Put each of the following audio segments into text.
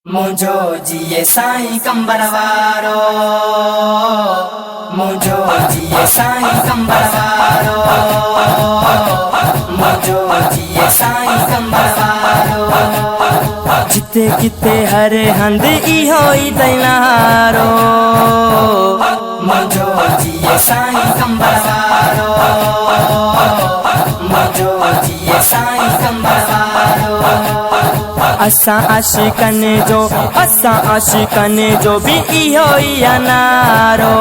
मुझो जिए साईं कंबर वारो, मुझो जिए साईं कंबर वारो, मुझो जिए साईं कंबर वारो। जिते किते हर हंध इहो ई तैनारो, मुझो जिए साईं कंबर वारो, मुझो जिए साईं कंबर वारो। असां आशिकन जो भी इहो ई नारो,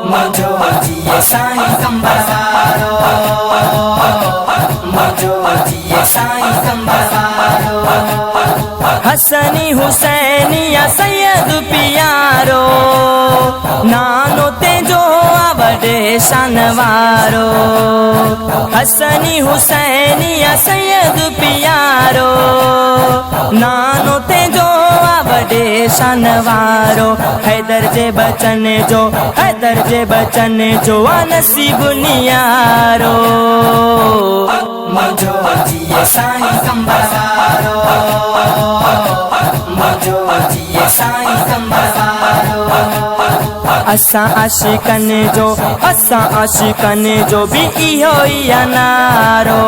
मुझो जिए साईं कंबर वारो, मुझो जिए साईं कंबर वारो। हसनी हुसैनी या सैयद प्यारो, नानो तेजो वडे शान वारो। हसनी हुसैनी या सैयद प्यारो, नानो तेजो वडे शान वारो। हैदर जे बचन जो नसीब नियारो, मुझो जिए साईं कंबर वारो, मुझो जिए साईं कंबर वारो। असां आशिकन जो भी इहो ई नारो,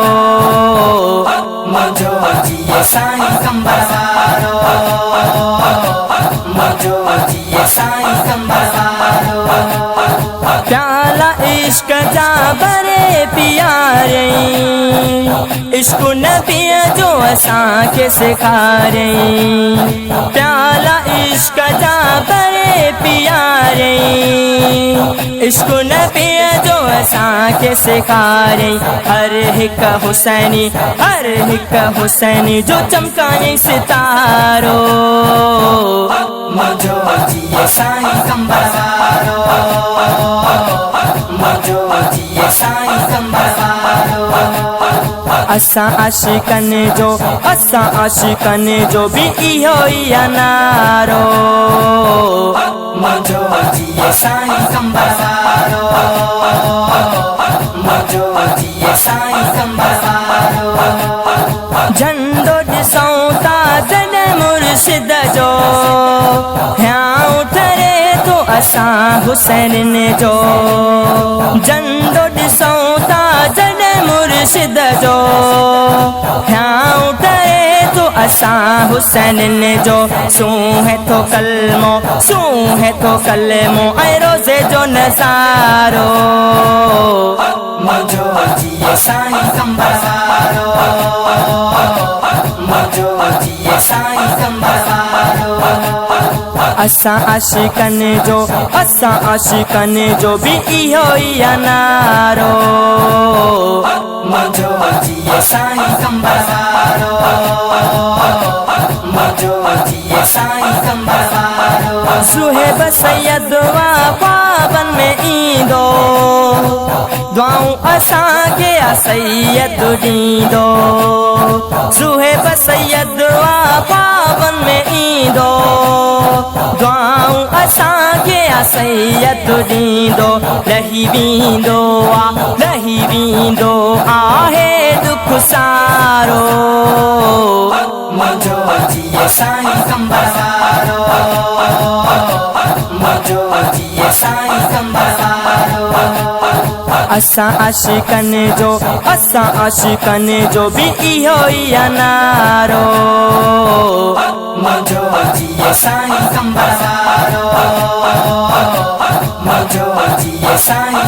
मुझो जिए साईं कंबर वारो, मुझो जिए साईं कंबर वारो। प्याला इश्क जा भरे पियारे, इश्क नबी जो असां के सिखारे। प्याला इश्क जा भरे पियारे, इश्क नबी जो असां के सिखारे। हर हिक हुसैनी जो चमकाए सितारो, मुझो जिए साईं कंबर वारो, मुझो जिए साईं कंबर वारो। असां आशिकन जो भी इहो ई नारो, मुझो जिए साईं कंबर वारो, मुझो जिए साईं कंबर वारो। झंडो ॾिसूं था जॾहिं मुर्शिद जो, हियां ठरे तो असां हुसैन जो। झंडो ॾिसूं था जॾहिं मुर्शिद जो, हियां ठरे तो असां हुसैन जो। सूहे तो कलमो ऐं रोज़े जो नज़ारो, मुझो जिए साईं कंबर वारो, मुझो जिए साईं कंबर वारो। असां आशिकन जो भी इहो ई नारो, मुझो जिए साईं कंबर वारो, मुझो जिए साईं कंबर वारो। सुहेब सैयद ख्वाबन में ईंदो, दुआऊं असां के सैयद ॾींदो। सुहेब सैयद ख्वाबन में ईंदो, दुआऊं असां के सैयद ॾींदो। रही वेंदो आहे दुख सारो, मुझो जिए साईं कंबर वारो, मुझो जिए साईं कंबर वारो। असां आशिकन जो भी इहो ई नारो, मुझो जिए साईं कंबर वारो, मुझो जिए साईं